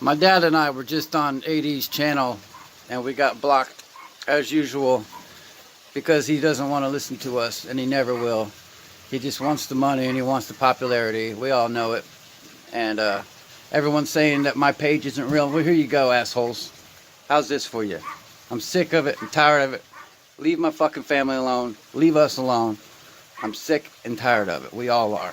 My dad and I were just on AD's channel and we got blocked as usual because he doesn't want to listen to us, and he never will. He just wants the money and he wants the popularity. We all know it. And everyone's saying that my page isn't real. Well, here you go, assholes. How's this for you? I'm sick of it. I'm tired of it. Leave my fucking family alone. Leave us alone. I'm sick and tired of it. We all are.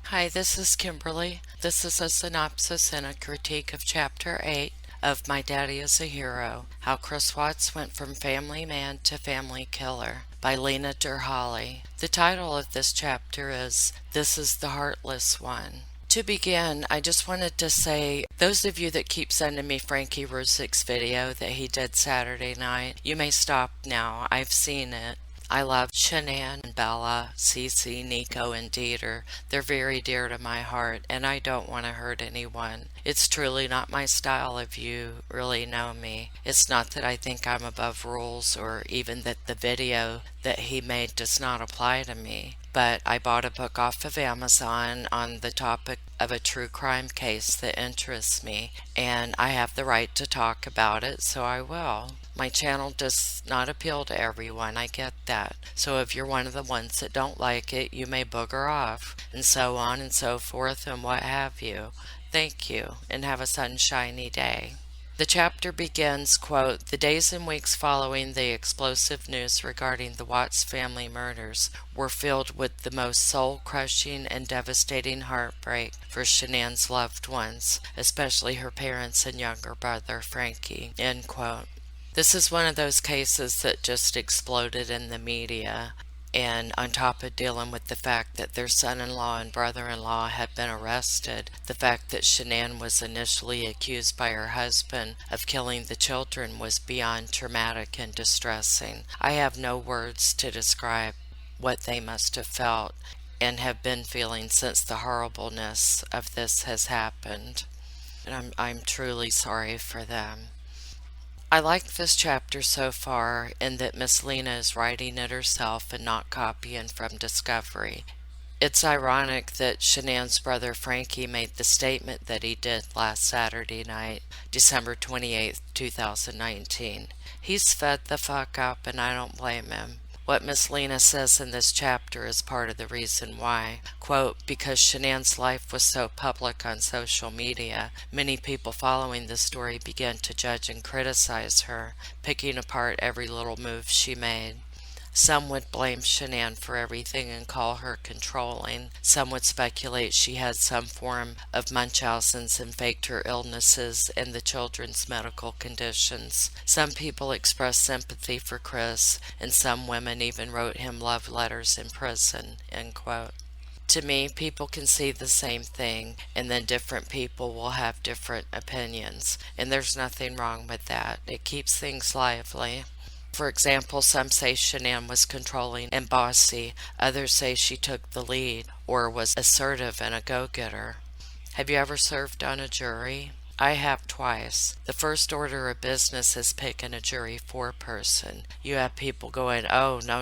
Hi, this is Kimberly. This is a synopsis and a critique of Chapter 8 of My Daddy is a Hero, How Chris Watts Went from Family Man to Family Killer by Lena Derhally. The title of this chapter is Is The Heartless One. To begin, I just wanted to say, those of you that keep sending me Frankie Ruzick's video that he did Saturday night, you may stop now. I've seen it. I love Shanann, Bella, Cece, Nico, and Dieter. They're very dear to my heart, and I don't want to hurt anyone. It's truly not my style if you really know me. It's not that I think I'm above rules or even that the video that he made does not apply to me. But I bought a book off of Amazon on the topic of a true crime case that interests me, and I have the right to talk about it, so I will. My channel does not appeal to everyone, I get that. So if you're one of the ones that don't like it, you may booger off, and so on and so forth and what have you. Thank you, and have a sunshiny day. The chapter begins, quote, "The days and weeks following the explosive news regarding the Watts family murders were filled with the most soul-crushing and devastating heartbreak for Shanann's loved ones, especially her parents and younger brother, Frankie," end quote. This is one of those cases that just exploded in the media, and on top of dealing with the fact that their son-in-law and brother-in-law had been arrested, the fact that Shanann was initially accused by her husband of killing the children was beyond traumatic and distressing. I have no words to describe what they must have felt and have been feeling since the horribleness of this has happened. And I'm truly sorry for them. I like this chapter so far in that Miss Lena is writing it herself and not copying from Discovery. It's ironic that Shanann's brother Frankie made the statement that he did last Saturday night, December 28th, 2019. He's fed the fuck up and I don't blame him. What Miss Lena says in this chapter is part of the reason why. Quote, "Because Shanann's life was so public on social media, many people following the story began to judge and criticize her, picking apart every little move she made. Some would blame Shanann for everything and call her controlling. Some would speculate she had some form of Munchausen's and faked her illnesses and the children's medical conditions. Some people expressed sympathy for Chris, and some women even wrote him love letters in prison," end quote. To me, people can see the same thing, and then different people will have different opinions, and there's nothing wrong with that. It keeps things lively. For example, some say Shanann was controlling and bossy. Others say she took the lead or was assertive and a go-getter. Have you ever served on a jury? I have twice. The first order of business is picking a jury foreperson. You have people going, "Oh, no,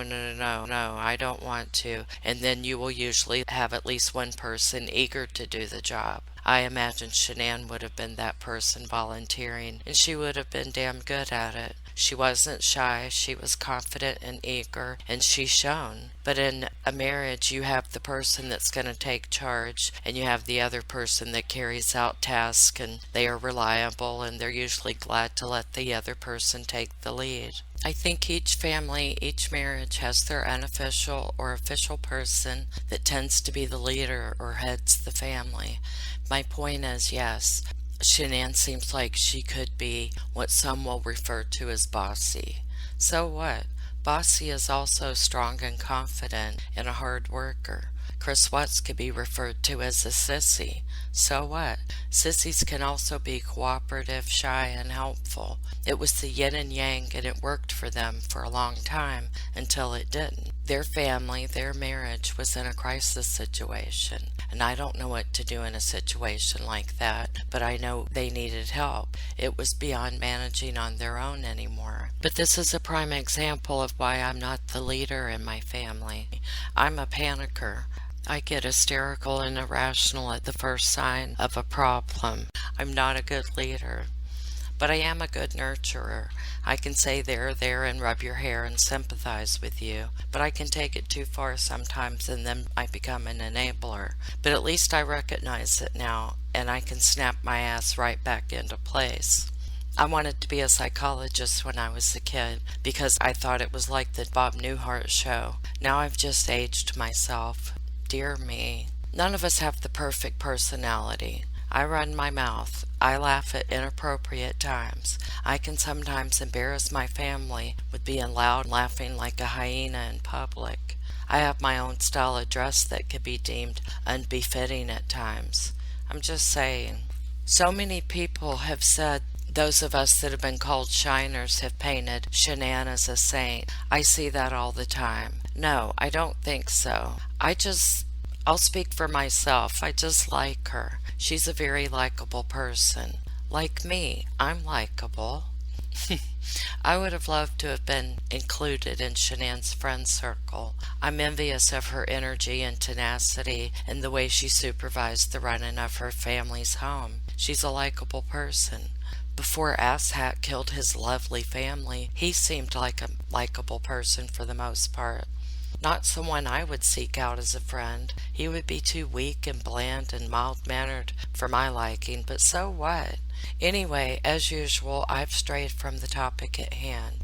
I don't want to," and then you will usually have at least one person eager to do the job. I imagine Shanann would have been that person volunteering, and she would have been damn good at it. She wasn't shy, she was confident and eager, and she shone. But in a marriage, you have the person that's going to take charge, and you have the other person that carries out tasks, and they are reliable, and they're usually glad to let the other person take the lead. I think each family, each marriage has their unofficial or official person that tends to be the leader or heads the family. My point is, yes, Shanann seems like she could be what some will refer to as bossy. So what? Bossy is also strong and confident and a hard worker. Chris Watts could be referred to as a sissy. So what? Sissies can also be cooperative, shy, and helpful. It was the yin and yang, and it worked for them for a long time until it didn't. Their family, their marriage was in a crisis situation, and I don't know what to do in a situation like that, but I know they needed help. It was beyond managing on their own anymore. But this is a prime example of why I'm not the leader in my family. I'm a panicker. I get hysterical and irrational at the first sign of a problem. I'm not a good leader, but I am a good nurturer. I can say there, and rub your hair and sympathize with you, but I can take it too far sometimes and then I become an enabler. But at least I recognize it now, and I can snap my ass right back into place. I wanted to be a psychologist when I was a kid because I thought it was like the Bob Newhart show. Now I've just aged myself. Dear me. None of us have the perfect personality. I run my mouth. I laugh at inappropriate times. I can sometimes embarrass my family with being loud and laughing like a hyena in public. I have my own style of dress that could be deemed unbefitting at times. I'm just saying. So many people have said those of us that have been called shiners have painted Shanann as a saint. I see that all the time. No, I don't think so. I'll speak for myself. I just like her. She's a very likable person. Like me, I'm likable. I would have loved to have been included in Shanann's friend circle. I'm envious of her energy and tenacity and the way she supervised the running of her family's home. She's a likable person. Before Asshat killed his lovely family, he seemed like a likable person for the most part. Not someone I would seek out as a friend. He would be too weak and bland and mild-mannered for my liking, but so what? Anyway, as usual, I've strayed from the topic at hand.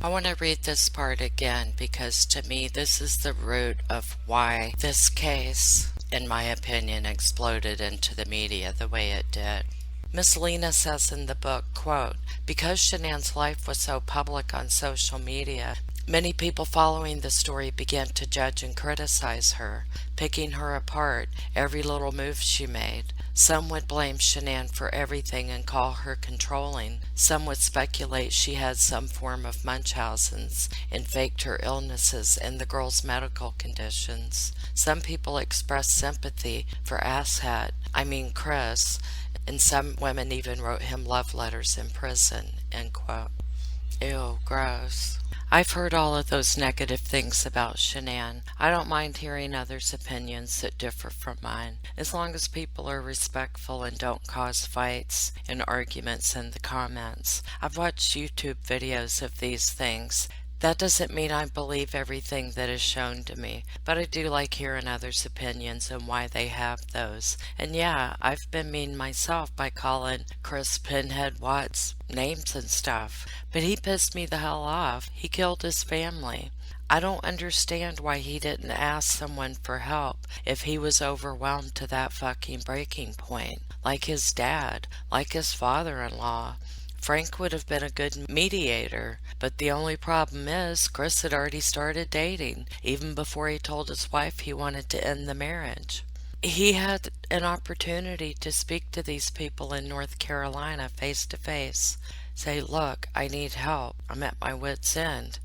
I want to read this part again because to me this is the root of why this case, in my opinion, exploded into the media the way it did. Miss Lena says in the book, quote, because Shanann's life was so public on social media, many people following the story began to judge and criticize her, picking her apart, every little move she made. Some would blame Shanann for everything and call her controlling. Some would speculate she had some form of Munchausen's and faked her illnesses and the girl's medical conditions. Some people expressed sympathy for Chris, and some women even wrote him love letters in prison, end quote. Ew, gross. I've heard all of those negative things about Shanann. I don't mind hearing others' opinions that differ from mine, as long as people are respectful and don't cause fights and arguments in the comments. I've watched YouTube videos of these things. That doesn't mean I believe everything that is shown to me, but I do like hearing others' opinions and why they have those. And yeah, I've been mean myself by calling Chris Pinhead Watts names and stuff, but he pissed me the hell off. He killed his family. I don't understand why he didn't ask someone for help if he was overwhelmed to that fucking breaking point, like his dad, like his father-in-law. Frank would have been a good mediator, but the only problem is Chris had already started dating, even before he told his wife he wanted to end the marriage. He had an opportunity to speak to these people in North Carolina face to face. Say, look, I need help. I'm at my wit's end.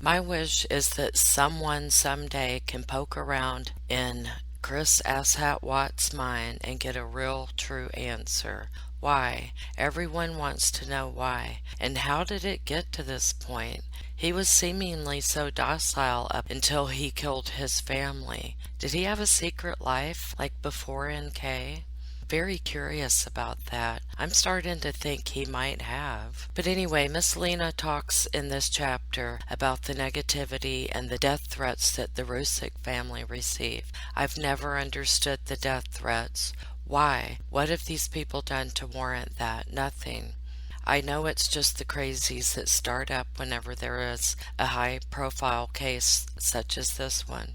My wish is that someone someday can poke around in Chris Asshat Watts' mind and get a real, true answer. Why? Everyone wants to know why. And how did it get to this point? He was seemingly so docile up until he killed his family. Did he have a secret life like before NK? Very curious about that. I'm starting to think he might have. But anyway, Miss Lena talks in this chapter about the negativity and the death threats that the Rusick family receive. I've never understood the death threats. Why? What have these people done to warrant that? Nothing. I know it's just the crazies that start up whenever there is a high-profile case such as this one.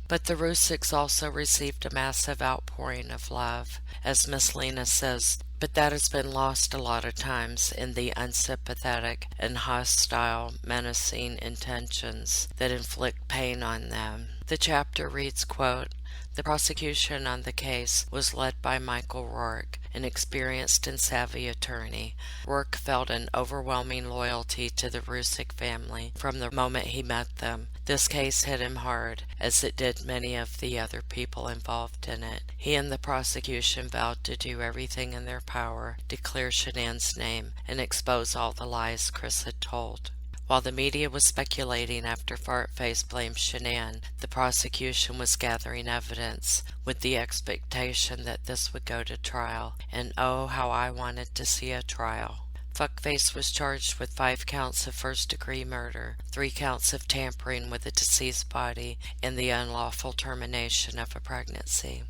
But the Rusicks also received a massive outpouring of love, as Miss Lena says, but that has been lost a lot of times in the unsympathetic and hostile, menacing intentions that inflict pain on them. The chapter reads, quote, the prosecution on the case was led by Michael Rourke, an experienced and savvy attorney. Rourke felt an overwhelming loyalty to the Rusick family from the moment he met them. This case hit him hard, as it did many of the other people involved in it. He and the prosecution vowed to do everything in their power to clear Shanann's name and expose all the lies Chris had told. While the media was speculating after Fartface blamed Shanann, the prosecution was gathering evidence with the expectation that this would go to trial, and oh, how I wanted to see a trial. Fuckface was charged with 5 counts of first-degree murder, 3 counts of tampering with a deceased body, and the unlawful termination of a pregnancy.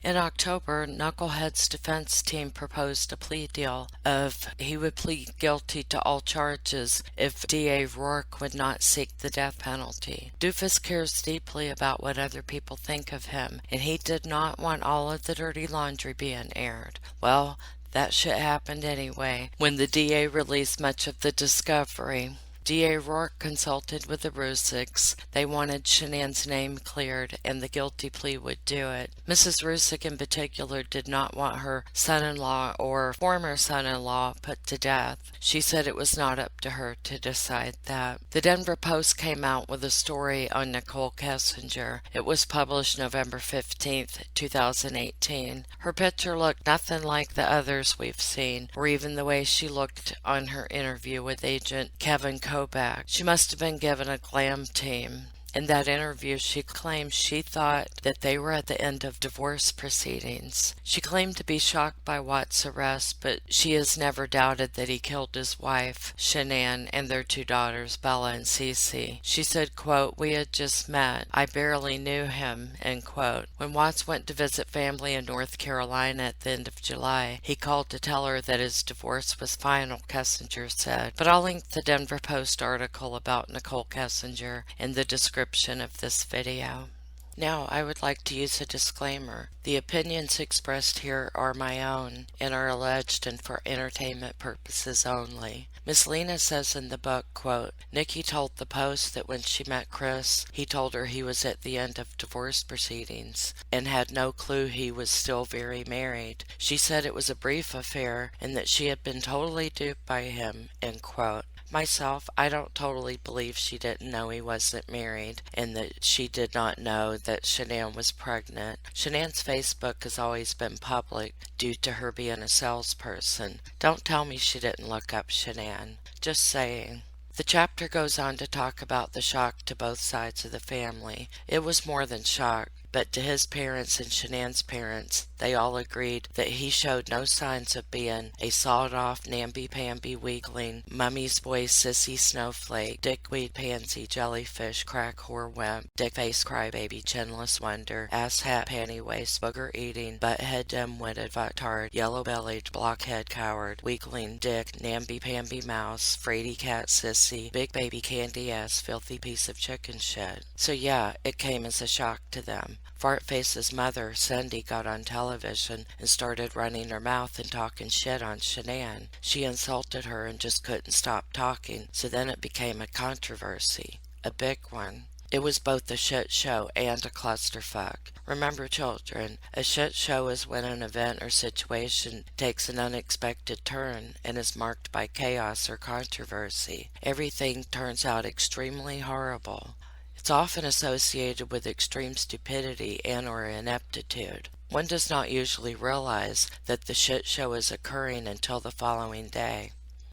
In October, Knucklehead's defense team proposed a plea deal of he would plead guilty to all charges if D.A. Rourke would not seek the death penalty. Doofus cares deeply about what other people think of him, and he did not want all of the dirty laundry being aired. Well, that shit happened anyway, when the DA released much of the discovery. D.A. Rourke consulted with the Rusiks. They wanted Shanann's name cleared, and the guilty plea would do it. Mrs. Rusik in particular did not want her son-in-law or former son-in-law put to death. She said it was not up to her to decide that. The Denver Post came out with a story on Nicole Kessinger. It was published November 15th, 2018. Her picture looked nothing like the others we've seen, or even the way she looked on her interview with agent Kevin Kovac. She must have been given a glam team. In that interview, she claimed she thought that they were at the end of divorce proceedings. She claimed to be shocked by Watt's arrest, but she has never doubted that he killed his wife, Shanann, and their 2 daughters, Bella and Cece. She said, quote, "We had just met. I barely knew him," end quote. When Watts went to visit family in North Carolina at the end of July, he called to tell her that his divorce was final, Kessinger said. But I'll link the Denver Post article about Nicole Kessinger in the description of this video. Now, I would like to use a disclaimer. The opinions expressed here are my own and are alleged and for entertainment purposes only. Miss Lena says in the book, quote, "Nikki told the Post that when she met Chris, he told her he was at the end of divorce proceedings and had no clue he was still very married. She said it was a brief affair and that she had been totally duped by him," end quote. Myself, I don't totally believe she didn't know he wasn't married and that she did not know that Shanann was pregnant. Shanann's Facebook has always been public due to her being a salesperson. Don't tell me she didn't look up Shanann. Just saying. The chapter goes on to talk about the shock to both sides of the family. It was more than shock. But to his parents and Shanann's parents, they all agreed that he showed no signs of being a sawed-off, namby-pamby weakling, mummy's boy sissy snowflake, dickweed pansy jellyfish crack whore wimp, dick-face crybaby chinless wonder, ass-hat panty-waist booger-eating, butt-head dim-witted fucktard, yellow-bellied blockhead coward, weakling dick, namby-pamby mouse, fraidy cat sissy, big baby candy-ass filthy piece of chicken shit. So yeah, it came as a shock to them. Fartface's mother, Cindy, got on television and started running her mouth and talking shit on Shanann. She insulted her and just couldn't stop talking, so then it became a controversy. A big one. It was both a shit show and a clusterfuck. Remember, children, a shit show is when an event or situation takes an unexpected turn and is marked by chaos or controversy. Everything turns out extremely horrible. It's often associated with extreme stupidity and or ineptitude. One does not usually realize that the shit show is occurring until the following day.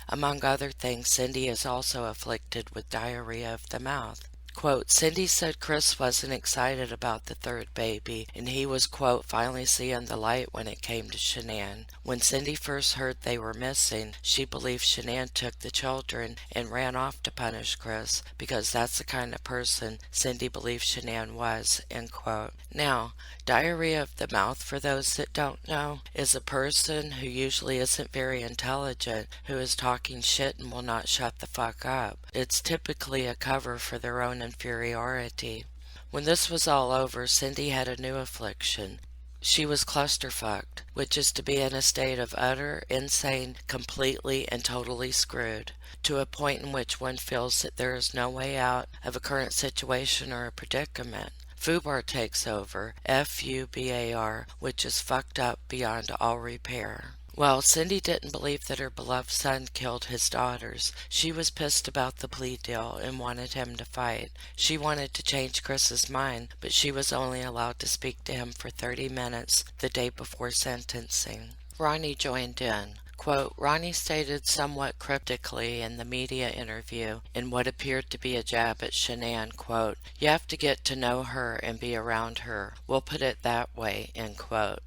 Among other things, Cindy is also afflicted with diarrhea of the mouth. Quote, "Cindy said Chris wasn't excited about the 3rd baby, and he was, quote, finally seeing the light when it came to Shanann. When Cindy first heard they were missing, she believed Shanann took the children and ran off to punish Chris, because that's the kind of person Cindy believed Shanann was," end quote. Now, diarrhea of the mouth, for those that don't know, is a person who usually isn't very intelligent, who is talking shit and will not shut the fuck up. It's typically a cover for their own inferiority. When this was all over, Cindy had a new affliction. She was clusterfucked, which is to be in a state of utter, insane, completely and totally screwed, to a point in which one feels that there is no way out of a current situation or a predicament. Fubar takes over, F-U-B-A-R, which is fucked up beyond all repair. Well, Cindy didn't believe that her beloved son killed his daughters. She was pissed about the plea deal and wanted him to fight. She wanted to change Chris's mind, but she was only allowed to speak to him for 30 minutes the day before sentencing. Ronnie joined in. Quote, Ronnie stated somewhat cryptically in the media interview in what appeared to be a jab at Shanann, quote, you have to get to know her and be around her. We'll put it that way, end quote.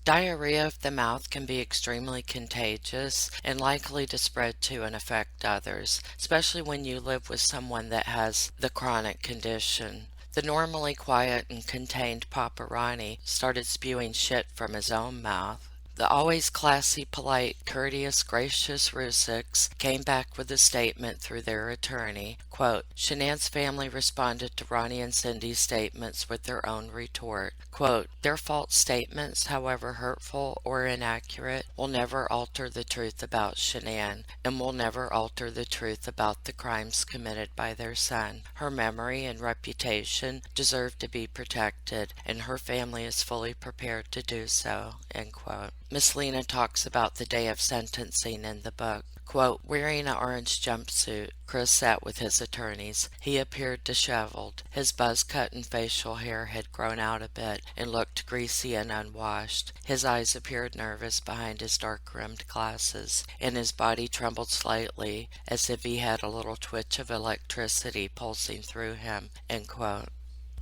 Diarrhea of the mouth can be extremely contagious and likely to spread to and affect others, especially when you live with someone that has the chronic condition. The normally quiet and contained Papa Ronnie started spewing shit from his own mouth. The always classy, polite, courteous, gracious Rusicks came back with a statement through their attorney. Quote, Shanann's family responded to Ronnie and Cindy's statements with their own retort. Quote, their false statements, however hurtful or inaccurate, will never alter the truth about Shanann and will never alter the truth about the crimes committed by their son. Her memory and reputation deserve to be protected, and her family is fully prepared to do so, end quote. Miss Lena talks about the day of sentencing in the book. Quote, wearing an orange jumpsuit, Chris sat with his attorneys. He appeared disheveled. His buzz-cut and facial hair had grown out a bit and looked greasy and unwashed. His eyes appeared nervous behind his dark-rimmed glasses, and his body trembled slightly as if he had a little twitch of electricity pulsing through him, end quote.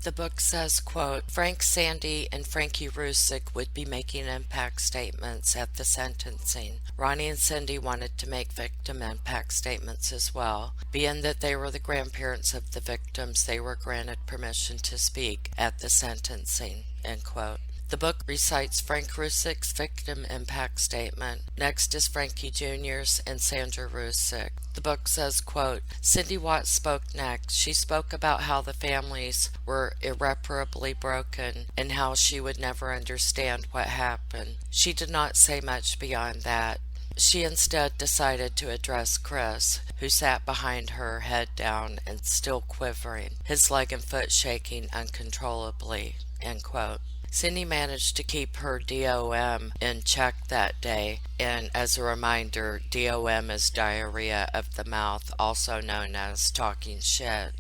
The book says, quote, Frank Sandy and Frankie Rusick would be making impact statements at the sentencing. Ronnie and Cindy wanted to make victim impact statements as well. Being that they were the grandparents of the victims, they were granted permission to speak at the sentencing, end quote. The book recites Frank Rusick's victim impact statement. Next is Frankie Jr.'s and Sandra Rusick. The book says, quote, Cindy Watts spoke next. She spoke about how the families were irreparably broken and how she would never understand what happened. She did not say much beyond that. She instead decided to address Chris, who sat behind her, head down and still quivering, his leg and foot shaking uncontrollably, end quote. Cindy managed to keep her DOM in check that day, and as a reminder, DOM is diarrhea of the mouth, also known as talking shit.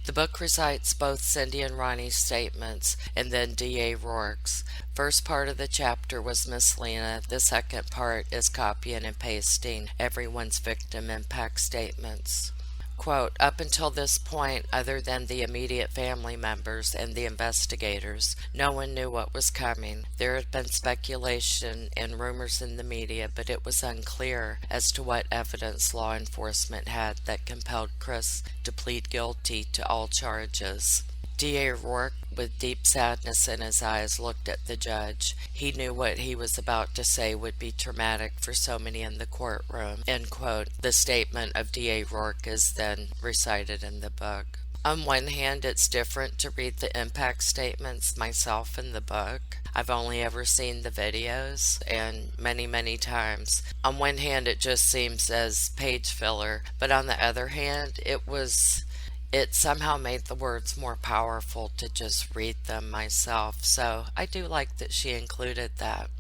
The book recites both Cindy and Ronnie's statements, and then D.A. Rourke's. First part of the chapter was Miss Lena. The second part is copying and pasting everyone's victim impact statements. Quote, up until this point, other than the immediate family members and the investigators, no one knew what was coming. There had been speculation and rumors in the media, but it was unclear as to what evidence law enforcement had that compelled Chris to plead guilty to all charges. D.A. Rourke, with deep sadness in his eyes, looked at the judge. He knew what he was about to say would be traumatic for so many in the courtroom. End quote. The statement of D.A. Rourke is then recited in the book. On one hand, it's different to read the impact statements myself in the book. I've only ever seen the videos, and many times. On one hand, it just seems as page filler, but on the other hand, it somehow made the words more powerful to just read them myself, so I do like that she included that.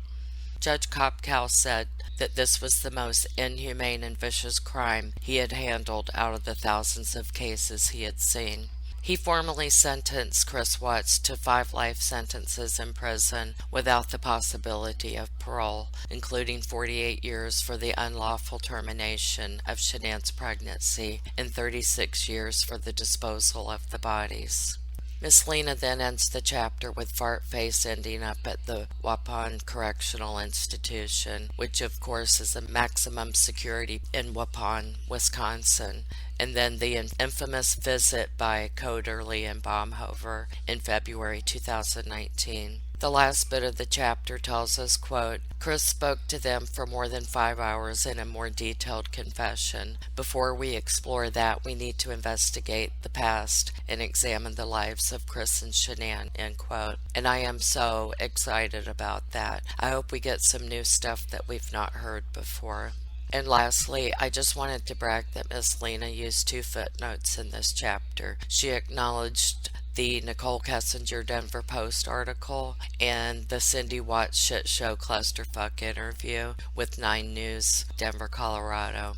Judge Kopkow said that this was the most inhumane and vicious crime he had handled out of the thousands of cases he had seen. He formally sentenced Chris Watts to 5 life sentences in prison without the possibility of parole, including 48 years for the unlawful termination of Shanann's pregnancy and 36 years for the disposal of the bodies. Miss Lena then ends the chapter with Fart Face ending up at the Waupun Correctional Institution, which of course is a maximum security in Waupun, Wisconsin, and then the infamous visit by Coderly and Baumhover in February 2019. The last bit of the chapter tells us, quote, Chris spoke to them for more than 5 hours in a more detailed confession. Before we explore that, we need to investigate the past and examine the lives of Chris and Shanann, end quote. And I am so excited about that. I hope we get some new stuff that we've not heard before. And lastly, I just wanted to brag that Miss Lena used 2 footnotes in this chapter. She acknowledged the Nicole Kessinger Denver Post article and the Cindy Watts Shit Show Clusterfuck interview with 9 News, Denver, Colorado.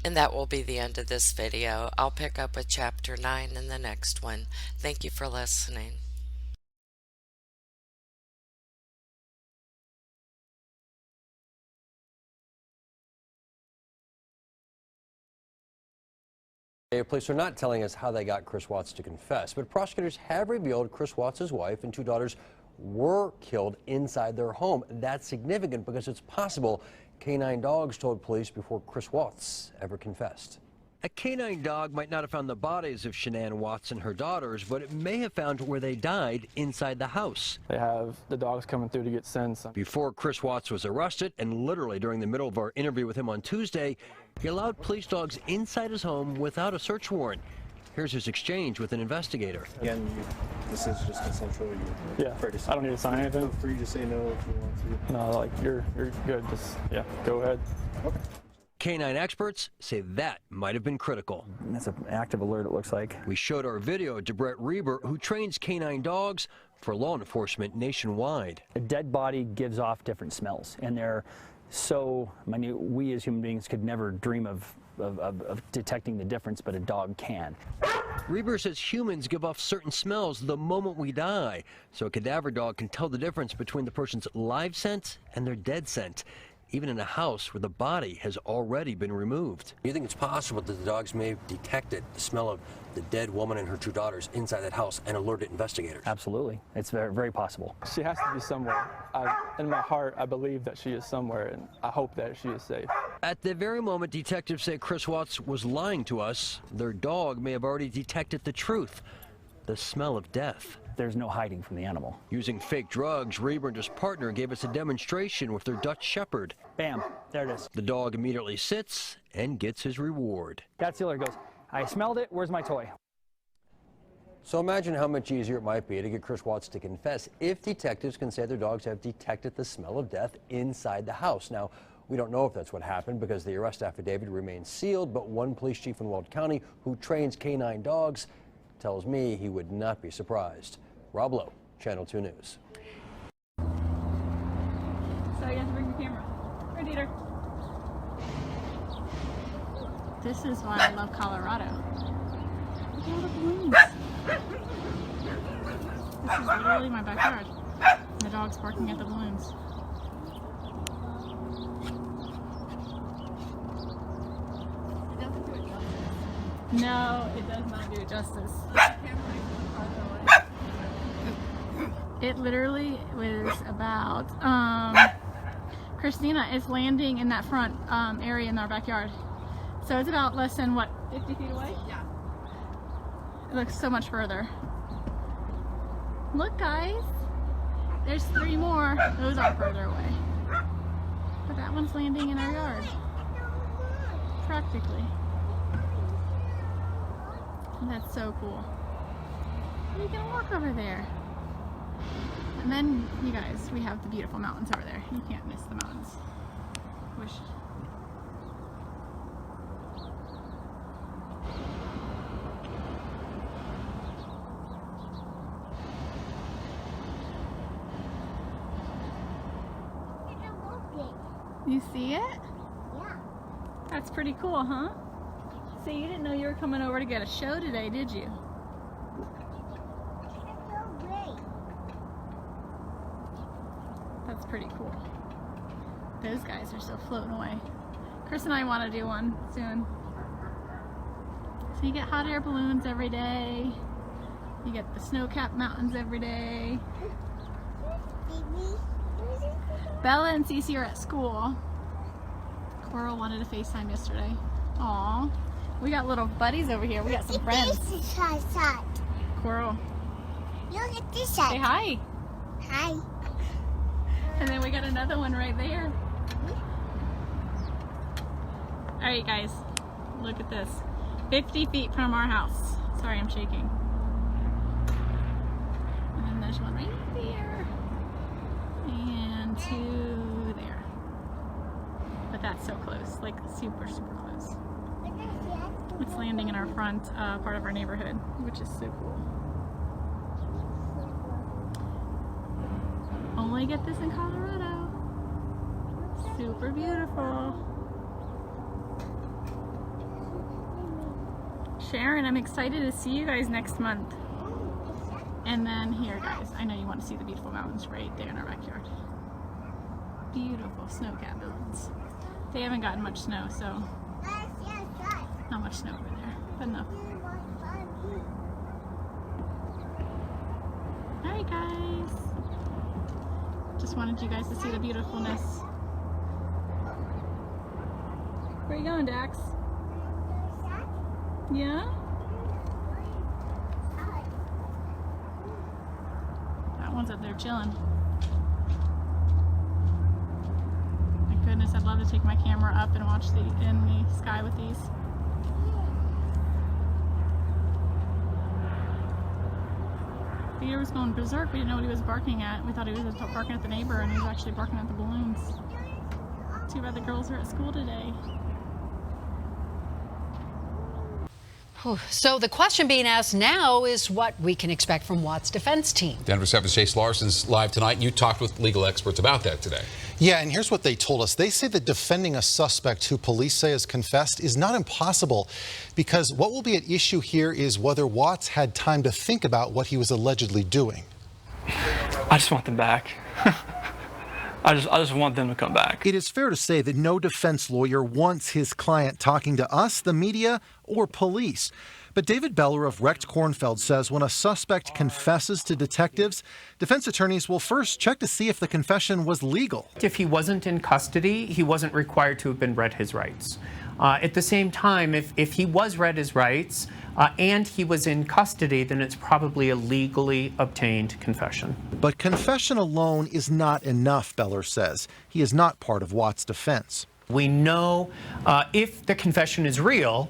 And that will be the end of this video. I'll pick up with chapter 9 in the next one. Thank you for listening. Police are not telling us how they got Chris Watts to confess, but prosecutors have revealed Chris Watts' wife and 2 daughters were killed inside their home. That's significant because it's possible canine dogs told police before Chris Watts ever confessed. A canine dog might not have found the bodies of Shanann Watts and her daughters, but it may have found where they died inside the house. They have the dogs coming through to get scents. Before Chris Watts was arrested, and literally during the middle of our interview with him on Tuesday, he allowed police dogs inside his home without a search warrant. Here's his exchange with an investigator. Again, this is just consensual. Yeah, I don't need to sign anything. Feel free to say no if you want to. No, like you're good. Just yeah, go ahead. Okay. Canine experts say that might have been critical. That's an active alert, it looks like. We showed our video to Brett Reber, who trains canine dogs for law enforcement nationwide. A dead body gives off different smells, and they're so minute. We as human beings could never dream of detecting the difference, but a dog can. Reber says humans give off certain smells the moment we die, so a cadaver dog can tell the difference between the person's live scent and their dead scent, even in a house where the body has already been removed. Do you think it's possible that the dogs may have detected the smell of the dead woman and her 2 daughters inside that house and alerted investigators? Absolutely. It's very, very possible. She has to be somewhere. In my heart, I believe that she is somewhere, and I hope that she is safe. At the very moment detectives say Chris Watts was lying to us, their dog may have already detected the truth, the smell of death. There's no hiding from the animal. Using fake drugs, Reber and his partner gave us a demonstration with their Dutch Shepherd. Bam, there it is. The dog immediately sits and gets his reward. That's the alert. Goes, I smelled it, where's my toy? So imagine how much easier it might be to get Chris Watts to confess if detectives can say their dogs have detected the smell of death inside the house. Now, we don't know if that's what happened because the arrest affidavit remains sealed, but one police chief in Weld County who trains canine dogs tells me he would not be surprised. Rob Lowe, Channel 2 News. So you have to bring the camera. Right, Dieter. This is why I love Colorado. Look at all the balloons. This is literally my backyard. The dog's barking at the balloons. It doesn't do it justice. No, it does not do it justice. It literally was about, Christina is landing in that front area in our backyard. So it's about less than, what, 50 feet away? Yeah. It looks so much further. Look, guys. There's 3 more. Those are further away. But that one's landing in our yard. Practically. And that's so cool. You can walk over there. And then, you guys, we have the beautiful mountains over there. You can't miss the mountains. Wish. You see it? Yeah. That's pretty cool, huh? So you didn't know you were coming over to get a show today, did you? That's pretty cool. Those guys are still floating away. Chris and I want to do one soon. So you get hot air balloons every day. You get the snow-capped mountains every day. Bella and Cece are at school. Coral wanted to FaceTime yesterday. Aw. We got little buddies over here. We got some friends. Coral. Look at this side. Say hi. Hi. And then we got another one right there. Alright guys, look at this. 50 feet from our house. Sorry, I'm shaking. And then there's one right there. And 2 there. But that's so close, like super, super close. It's landing in our front part of our neighborhood, which is so cool. Only get this in Colorado. Super beautiful. Sharon, I'm excited to see you guys next month. And then here, guys, I know you want to see the beautiful mountains right there in our backyard. Beautiful snow-capped mountains. They haven't gotten much snow, so not much snow over there. Good enough. Alright guys. Just wanted you guys to see the beautifulness. Where are you going, Dax? Yeah? That one's up there chilling. My goodness, I'd love to take my camera up and watch in the sky with these. Peter was going berserk. We didn't know what he was barking at. We thought he was barking at the neighbor, and he was actually barking at the balloons. Too bad the girls are at school today. So the question being asked now is what we can expect from Watt's defense team. Denver 7's Chase Larson's live tonight. You talked with legal experts about that today. Yeah, and here's what they told us. They say that defending a suspect who police say has confessed is not impossible, because what will be at issue here is whether Watts had time to think about what he was allegedly doing. I just want them back. I just want them to come back. It is fair to say that no defense lawyer wants his client talking to us, the media, or police. But David Beller of Recht Kornfeld says when a suspect confesses to detectives, defense attorneys will first check to see if the confession was legal. If he wasn't in custody, he wasn't required to have been read his rights. At the same time, if he was read his rights and he was in custody, then it's probably a legally obtained confession. But confession alone is not enough, Beller says. He is not part of Watt's defense. We know if the confession is real,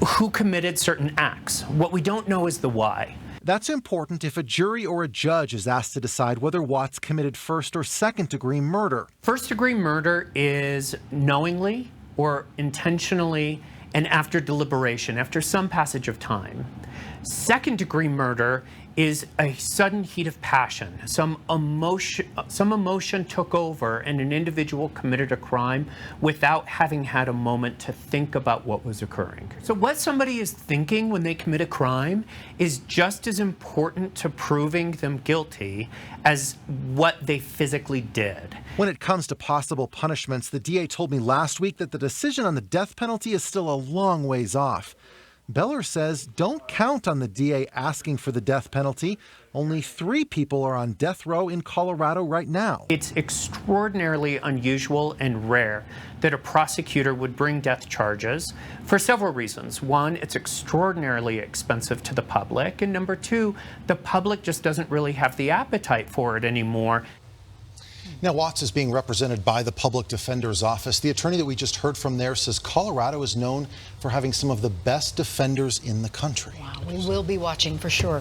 who committed certain acts. What we don't know is the why. That's important if a jury or a judge is asked to decide whether Watts committed first or second degree murder. First degree murder is knowingly or intentionally and after deliberation, after some passage of time. Second degree murder is a sudden heat of passion. Some emotion took over and an individual committed a crime without having had a moment to think about what was occurring. So what somebody is thinking when they commit a crime is just as important to proving them guilty as what they physically did. When it comes to possible punishments, the DA told me last week that the decision on the death penalty is still a long ways off. Beller says don't count on the DA asking for the death penalty. Only 3 people are on death row in Colorado right now. It's extraordinarily unusual and rare that a prosecutor would bring death charges for several reasons. One, it's extraordinarily expensive to the public. And number 2, the public just doesn't really have the appetite for it anymore. Now, Watts is being represented by the Public Defender's Office. The attorney that we just heard from there says Colorado is known for having some of the best defenders in the country. Wow, we will be watching for sure.